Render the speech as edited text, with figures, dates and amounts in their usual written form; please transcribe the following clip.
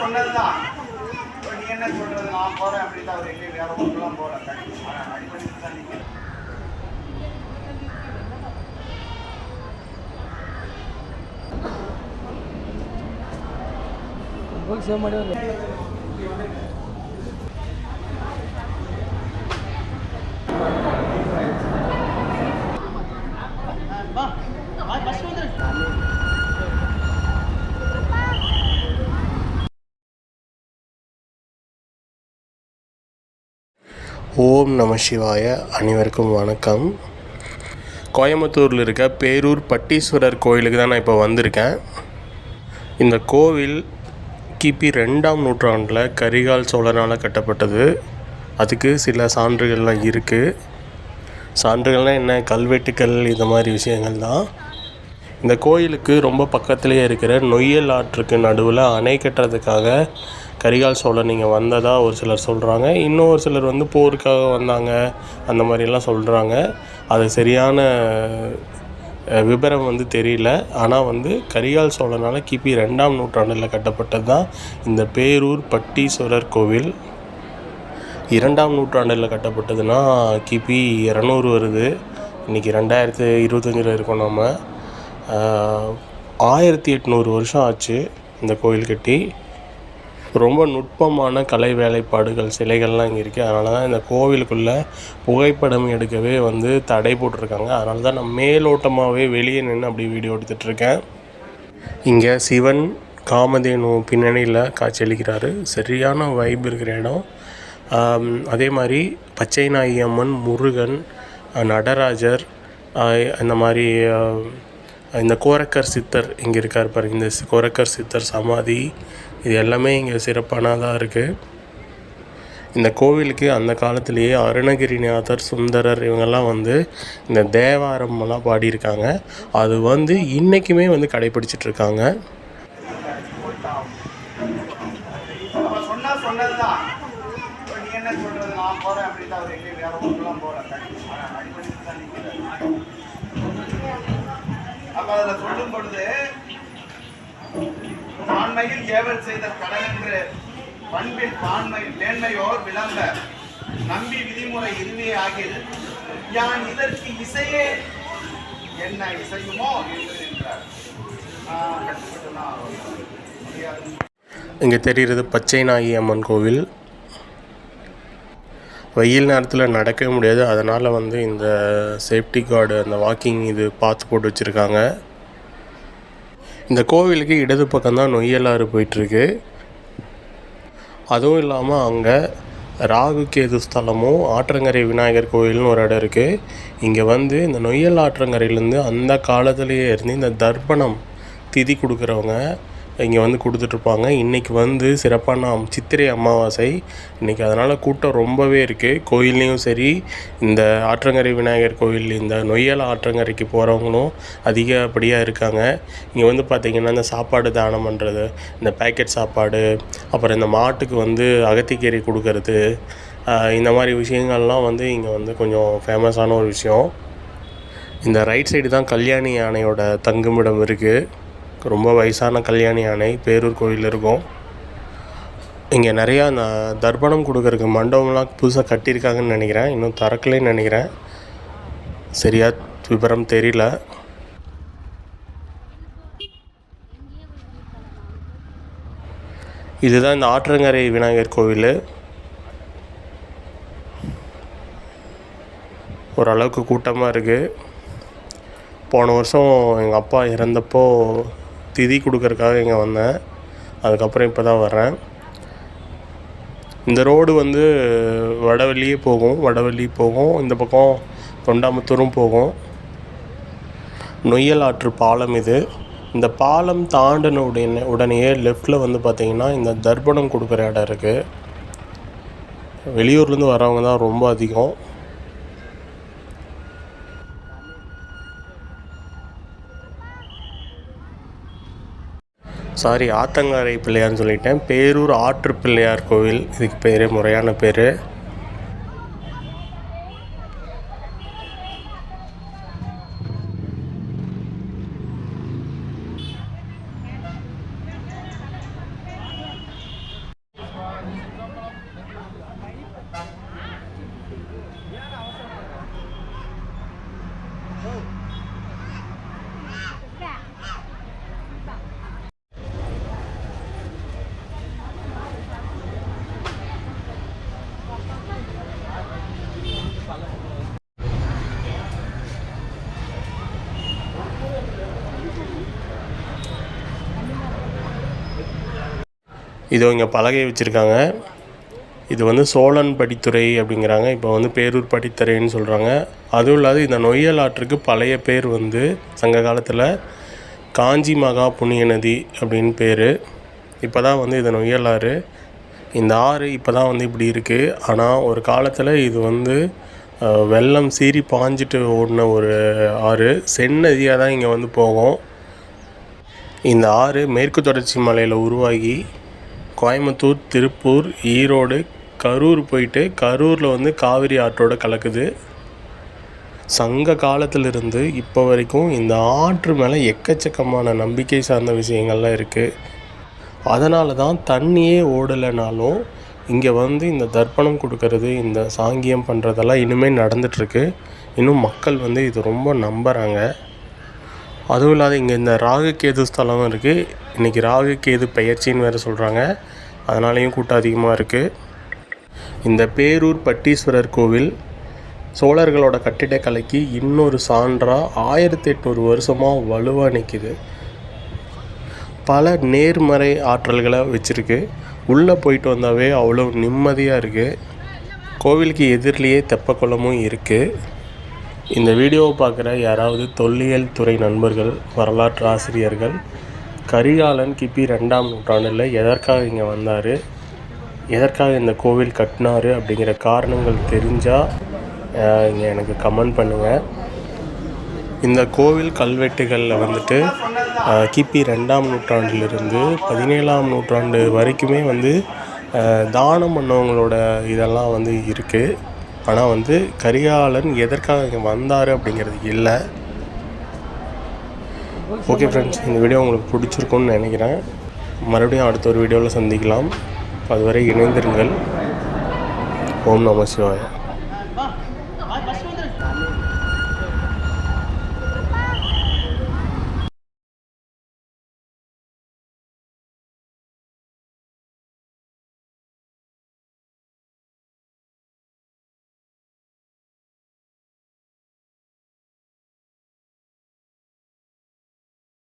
சொன்னதுதான். நீ என்ன சொல்றது? நான் போறேன் அப்படின்னு அவர் எங்கே வேற ஒன்றுலாம் போறேன். அடிப்படையில் தான் நீங்க சேவ் ಮಾಡಿ ஓம் நம சிவாய. அனைவருக்கும் வணக்கம். கோயம்புத்தூரில் இருக்க பேரூர் பட்டீஸ்வரர் கோயிலுக்கு தான் நான் இப்போ வந்திருக்கேன். இந்த கோவில் கிபி 2ஆம் நூற்றாண்டில் கரிகால் சோழனால் கட்டப்பட்டது. அதுக்கு சில சான்றுகள்லாம் இருக்குது. சான்றுகள்னால் என்ன? கல்வெட்டுக்கள், இந்த மாதிரி விஷயங்கள் தான். இந்த கோயிலுக்கு ரொம்ப பக்கத்துலேயே இருக்கிற நொய்யல் ஆற்றுக்கு நடுவில் அணை கட்டுறதுக்காக கரிகால் சோழன் இங்கே வந்ததாக ஒரு சிலர் சொல்கிறாங்க. இன்னும் ஒரு சிலர் போருக்காக வந்தாங்க அந்த மாதிரிலாம் சொல்கிறாங்க. அது சரியான விபரம் தெரியல. ஆனால் கரிகால் சோழனால் கிபி 2ஆம் நூற்றாண்டில் கட்டப்பட்டது தான் இந்த பேரூர் பட்டீஸ்வரர் கோவில். 2ஆம் நூற்றாண்டில் கட்டப்பட்டதுன்னா கிபி 200 வருது. இன்றைக்கி 2025 இருக்கோம். நம்ம 1800 வருஷம் ஆச்சு இந்த கோயில் கட்டி. ரொம்ப நுட்பமான கலை வேலைப்பாடுகள், சிலைகள்லாம் இங்கே இருக்குது. அதனால தான் இந்த கோவிலுக்குள்ளே புகைப்படம் எடுக்கவே தடை போட்டிருக்காங்க. அதனால தான் நான் மேலோட்டமாகவே வெளியே நின்று அப்படி வீடியோ எடுத்துகிட்ருக்கேன். இங்கே சிவன் காமதேனு பின்னணியில் காட்சியளிக்கிறாரு. சரியான வைப் இருக்கிற இடம். அதே மாதிரி பச்சை நாயகி அம்மன், முருகன், நடராஜர், இந்த மாதிரி இந்த கோரக்கர் சித்தர் இங்கே இருக்கார் பாருங்க. இந்த கோரக்கர் சித்தர் சமாதி, இது எல்லாமே இங்கே சிறப்பானதாக இருக்குது. இந்த கோவிலுக்கு அந்த காலத்திலேயே அருணகிரிநாதர், சுந்தரர் இவங்கெல்லாம் இந்த தேவாரமெல்லாம் பாடியிருக்காங்க. அது இன்றைக்குமே கடைப்பிடிச்சிட்ருக்காங்க. சொன்னதுதான். நீ என்ன சொல்றது? நான் போறேன் அப்படின்னு அவர் எங்கே வேற ஒன்றுலாம் போறேன். அடிப்படையில் தான் நிற்கிறார். அப்ப அதில் சொல்லும் பொழுது ஆண்மையில் ஏவல் செய்த கடனென்று பண்பில் பான்மை மேன்மையோர் விளம்ப நம்பி விதிமுறை இதுவே ஆகியது. யான் இதற்கு இசையே என்ன இசையுமோ என்று நின்றார். இங்கே தெரிகிறது பச்சை நாயகி அம்மன் கோவில். வெயில் நேரத்தில் நடக்கவே முடியாது. அதனால் இந்த சேஃப்டி கார்டு, அந்த வாக்கிங் இது பார்த்து போட்டு வச்சுருக்காங்க. இந்த கோவிலுக்கு இடது பக்கம்தான் நொய்யலாறு போயிட்டுருக்கு. அதுவும் இல்லாமல் அங்கே ராகு கேது ஸ்தலமும் ஆற்றங்கரை விநாயகர் கோவில்னு ஒரு இடம் இருக்குது. இங்கே இந்த நொய்யல் ஆற்றங்கரையிலேருந்து அந்த காலத்துலேயே இருந்து இந்த தர்ப்பணம் திதி கொடுக்குறவங்க இங்கே கொடுத்துட்ருப்பாங்க. இன்றைக்கி சிறப்பான சித்திரை அமாவாசை இன்றைக்கி. அதனால் கூட்டம் ரொம்பவே இருக்குது. கோயில்லையும் சரி, இந்த ஆற்றங்கரை விநாயகர் கோவில், இந்த நொய்யல் ஆற்றங்கரைக்கு போகிறவங்களும் அதிகப்படியாக இருக்காங்க. இங்கே பார்த்திங்கன்னா இந்த சாப்பாடு தானம் பண்ணுறது, இந்த பேக்கெட் சாப்பாடு, அப்புறம் இந்த மாட்டுக்கு அகத்திக்கீரை கொடுக்கறது, இந்த மாதிரி விஷயங்கள்லாம் இங்கே கொஞ்சம் ஃபேமஸான ஒரு விஷயம். இந்த ரைட் சைடு தான் கல்யாணி யானையோட தங்குமிடம் இருக்குது. ரொம்ப வயசான கல்யாணி யானை பேரூர் கோயில் இருக்கும். இங்கே நிறையா தர்ப்பணம் கொடுக்கறதுக்கு மண்டபம்லாம் புதுசாக கட்டியிருக்காங்கன்னு நினைக்கிறேன். இன்னும் திறக்கலைன்னு நினைக்கிறேன். சரியாக விபரம் தெரியல. இதுதான் இந்த ஆற்றங்கரை விநாயகர் கோவில். ஓரளவுக்கு கூட்டமாக இருக்குது. போன வருஷம் எங்கள் அப்பா இறந்தப்போ திதி கொடுக்கறதுக்காக இங்கே வந்தேன். அதுக்கப்புறம் இப்போ தான் வர்றேன். இந்த ரோடு வடவள்ளியே போகும். இந்த பக்கம் தொண்டாமுத்தூரும் போகும். நொய்யல் ஆற்று பாலம் இது. இந்த பாலம் தாண்டின உடனேயே லெஃப்டில் பார்த்திங்கன்னா இந்த தர்ப்பணம் கொடுக்குற இடம் இருக்குது. வெளியூர்லேருந்து வரவங்க தான் ரொம்ப அதிகம். சாரி, ஆத்தங்கரை பிள்ளையார்னு சொல்லிட்டேன். பேரூர் ஆற்று பிள்ளையார் கோவில் இதுக்கு பேர், முறையான பேர். இதோ இங்கே பலகை வச்சுருக்காங்க. இது வந்து சோழன் படித்துறை அப்படிங்கிறாங்க. இப்போ வந்து பேரூர் படித்துறைன்னு சொல்கிறாங்க. அதுவும் இல்லாத இந்த நொய்யல் ஆற்றுக்கு பழைய பேர் வந்து சங்க காலத்தில் காஞ்சி மகா புண்ணிய நதி அப்படின்னு பேர். இப்போ தான் வந்து இது நொய்யல் ஆறு. இந்த ஆறு இப்போ தான் வந்து இப்படி இருக்குது. ஆனால் ஒரு காலத்தில் இது வந்து வெள்ளம் சீறி பாஞ்சிட்டு ஓடின ஒரு ஆறு. செந்நதியாக தான் இங்கே வந்து போகும். இந்த ஆறு மேற்கு தொடர்ச்சி மலையில் உருவாகி கோயம்புத்தூர், திருப்பூர், ஈரோடு, கரூர் போயிட்டு கரூரில் வந்து காவிரி ஆற்றோடு கலக்குது. சங்க காலத்திலிருந்து இப்போ வரைக்கும் இந்த ஆற்று மேலே எக்கச்சக்கமான நம்பிக்கை சார்ந்த விஷயங்கள்லாம் இருக்குது. அதனால தான் தண்ணியே ஓடலைனாலும் இங்கே வந்து இந்த தர்ப்பணம் கொடுக்கறது, இந்த சாங்கியம் பண்ணுறதெல்லாம் இனிமேல் நடந்துகிட்ருக்கு. இன்னும் மக்கள் வந்து இது ரொம்ப நம்புகிறாங்க. அதுவும் இல்லாத இங்கே இந்த ராகுகேது ஸ்தலம் இருக்குது. இன்றைக்கி ராகுகேது பெயர்ச்சின்னு வேறு சொல்கிறாங்க. அதனாலேயும் கூட்டம் அதிகமாக இருக்குது. இந்த பேரூர் பட்டீஸ்வரர் கோவில் சோழர்களோட கட்டிடக்கலைக்கு இன்னொரு சான்றாக 1800 வருஷமாக வலுவாக நிற்கிது. பல நேர்மறை ஆற்றல்களை வச்சுருக்கு. உள்ளே போயிட்டு வந்தாவே அவ்வளோ நிம்மதியாக இருக்குது. கோவிலுக்கு எதிரிலேயே தெப்பக்குளமும் இருக்குது. இந்த வீடியோவை பார்க்குற யாராவது தொல்லியல் துறை நண்பர்கள், வரலாற்று ஆசிரியர்கள், கரிகாலன் கிபி 2ஆம் நூற்றாண்டில் எதற்காக இங்கே வந்தார், எதற்காக இந்த கோவில் கட்டினார் அப்படிங்கிற காரணங்கள் தெரிஞ்சால் இங்கே எனக்கு கமெண்ட் பண்ணுங்கள். இந்த கோவில் கல்வெட்டுகளில் வந்துட்டு கிபி 2ஆம் நூற்றாண்டிலிருந்து 17ஆம் நூற்றாண்டு வரைக்குமே வந்து தானம் பண்ணவங்களோட இதெல்லாம் வந்து இருக்குது. ஆனால் வந்து கரிகாலன் எதற்காக இங்கே வந்தார் அப்படிங்கிறது இல்லை. ஓகே ஃப்ரெண்ட்ஸ், இந்த வீடியோ உங்களுக்கு பிடிச்சிருக்குன்னு நினைக்கிறேன். மறுபடியும் அடுத்த ஒரு வீடியோவில் சந்திக்கலாம். அதுவரை இணைந்திருங்கள். ஓம் நம சிவாய.